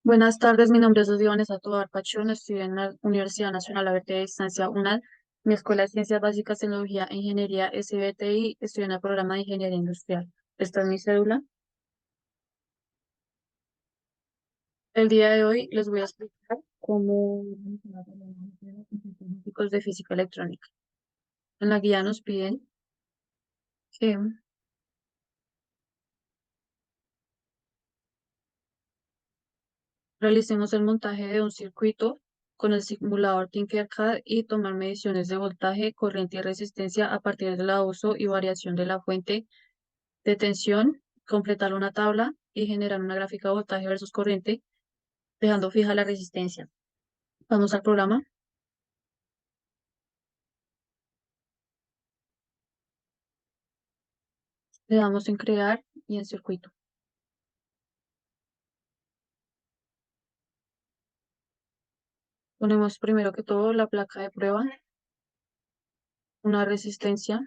Buenas tardes, mi nombre es Vanessa Tovar Pachón, estudio en la Universidad Nacional Abierta de Distancia UNAD. Mi escuela de Ciencias Básicas, Tecnología e Ingeniería SBTI, estudio en el programa de Ingeniería Industrial. Esta es mi cédula. El día de hoy les voy a explicar cómo funcionan los científicos de física electrónica. En la guía nos piden que realicemos el montaje de un circuito con el simulador Tinkercad y tomar mediciones de voltaje, corriente y resistencia a partir del uso y variación de la fuente de tensión, completar una tabla y generar una gráfica de voltaje versus corriente, dejando fija la resistencia. Vamos al programa, le damos en crear y en circuito. Ponemos primero que todo la placa de prueba, una resistencia.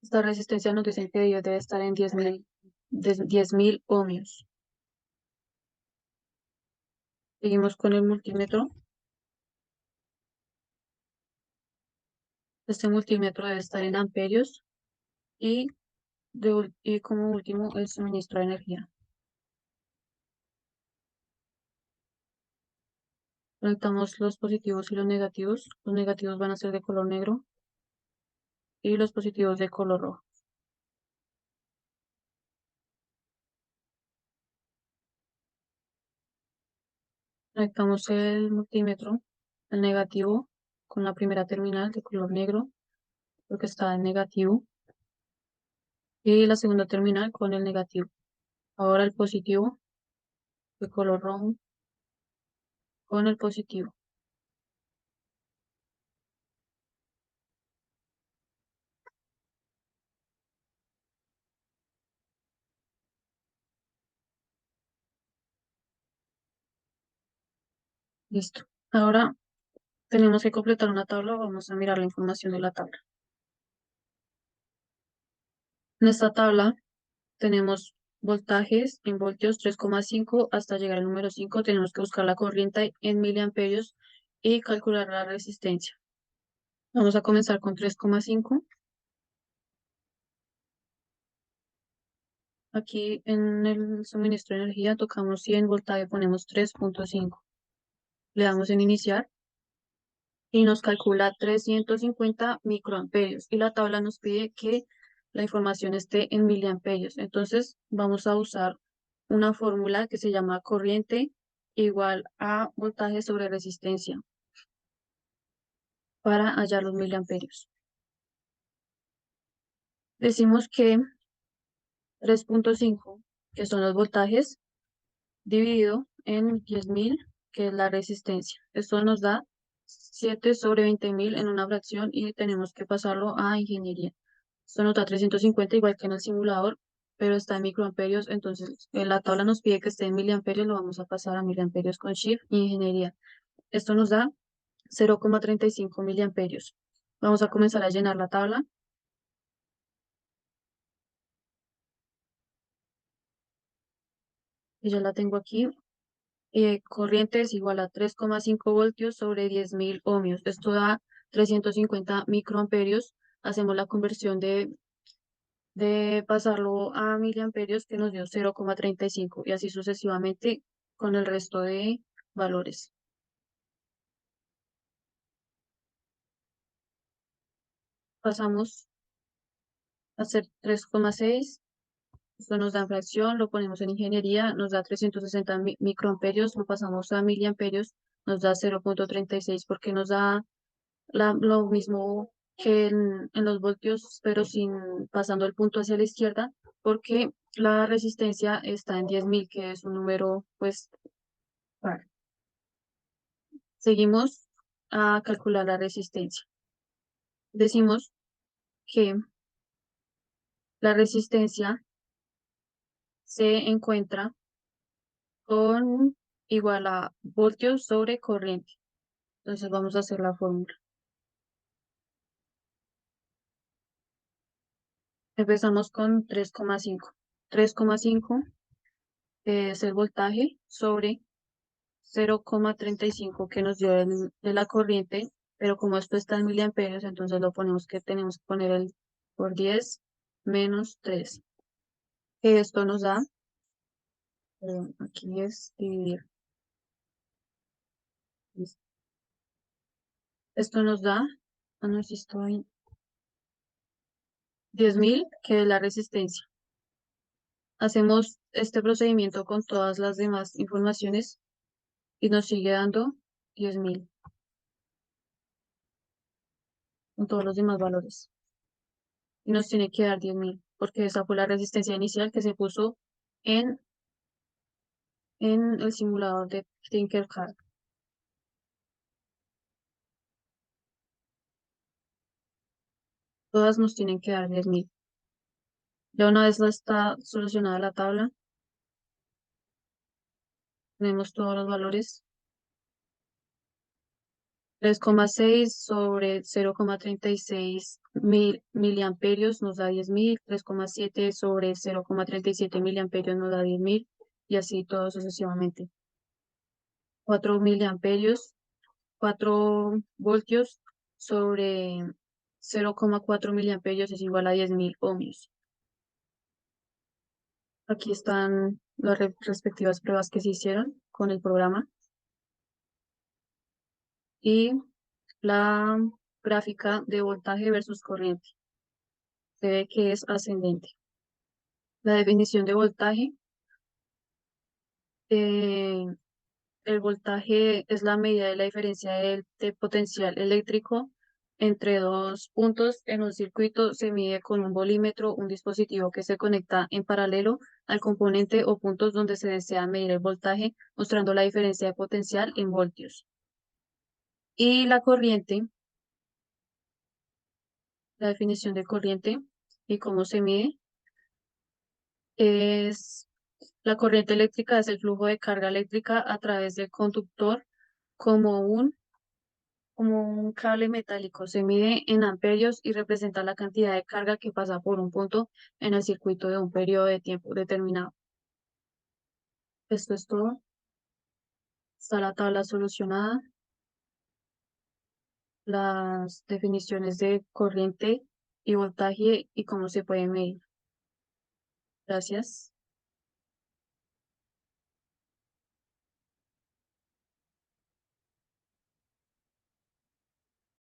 Esta resistencia nos dicen que debe estar en 10.000 ohmios. Seguimos con el multímetro. Este multímetro debe estar en amperios y, y como último el suministro de energía. Conectamos los positivos y los negativos. Los negativos van a ser de color negro y los positivos de color rojo. Conectamos el multímetro, el negativo, con la primera terminal de color negro, porque está en negativo, y la segunda terminal con el negativo. Ahora el positivo de color rojo con el positivo. Listo. Ahora tenemos que completar una tabla. Vamos a mirar la información de la tabla. En esta tabla tenemos voltajes en voltios 3,5 hasta llegar al número 5. Tenemos que buscar la corriente en miliamperios y calcular la resistencia. Vamos a comenzar con 3,5. Aquí en el suministro de energía tocamos 100 voltaje, ponemos 3,5. Le damos en iniciar y nos calcula 350 microamperios. Y la tabla nos pide que la información esté en miliamperios. Entonces vamos a usar una fórmula que se llama corriente igual a voltaje sobre resistencia para hallar los miliamperios. Decimos que 3,5, que son los voltajes, dividido en 10.000, que es la resistencia. Esto nos da 7 sobre 20.000 en una fracción y tenemos que pasarlo a ingeniería. Esto nos da 350 igual que en el simulador, pero está en microamperios, entonces en la tabla nos pide que esté en miliamperios, lo vamos a pasar a miliamperios con Shift y ingeniería. Esto nos da 0,35 miliamperios. Vamos a comenzar a llenar la tabla. Y ya la tengo aquí. Corriente es igual a 3,5 voltios sobre 10.000 ohmios. Esto da 350 microamperios. Hacemos la conversión de pasarlo a miliamperios que nos dio 0,35 y así sucesivamente con el resto de valores. Pasamos a hacer 3,6. Esto nos da fracción, lo ponemos en ingeniería, nos da 360 microamperios, lo pasamos a miliamperios, nos da 0,36 porque nos da lo mismo que en los voltios, pero sin pasando el punto hacia la izquierda, porque la resistencia está en 10.000, que es un número, pues, par. Seguimos a calcular la resistencia. Decimos que la resistencia se encuentra con igual a voltios sobre corriente. Entonces vamos a hacer la fórmula. Empezamos con 3,5. 3,5 que es el voltaje sobre 0,35 que nos dio de la corriente, pero como esto está en miliamperios, entonces lo ponemos que tenemos que poner el por 10 menos 3, que esto nos da, aquí es dividir, listo. Esto nos da, no sé si estoy, 10.000, que es la resistencia. Hacemos este procedimiento con todas las demás informaciones y nos sigue dando 10.000 con todos los demás valores. Y nos tiene que dar 10.000 porque esa fue la resistencia inicial que se puso en, en el simulador de Tinkercad. Todas nos tienen que dar 10.000. Ya una vez está solucionada la tabla, tenemos todos los valores. 3,6 sobre 0,36 miliamperios nos da 10.000, 3,7 sobre 0,37 miliamperios nos da 10.000 y así todo sucesivamente. 4 miliamperios, 4 voltios sobre 0,4 miliamperios es igual a 10.000 ohmios. Aquí están las respectivas pruebas que se hicieron con el programa y la gráfica de voltaje versus corriente. Se ve que es ascendente. La definición de voltaje. eh, el voltaje es la medida de la diferencia de potencial eléctrico entre dos puntos en un circuito. Se mide con un volímetro, un dispositivo que se conecta en paralelo al componente o puntos donde se desea medir el voltaje, mostrando la diferencia de potencial en voltios. Y la corriente, la definición de corriente y cómo se mide, es la corriente eléctrica es el flujo de carga eléctrica a través del conductor como un cable metálico. Se mide en amperios y representa la cantidad de carga que pasa por un punto en el circuito de un periodo de tiempo determinado. Esto es todo. Está la tabla solucionada, las definiciones de corriente y voltaje y cómo se puede medir. Gracias.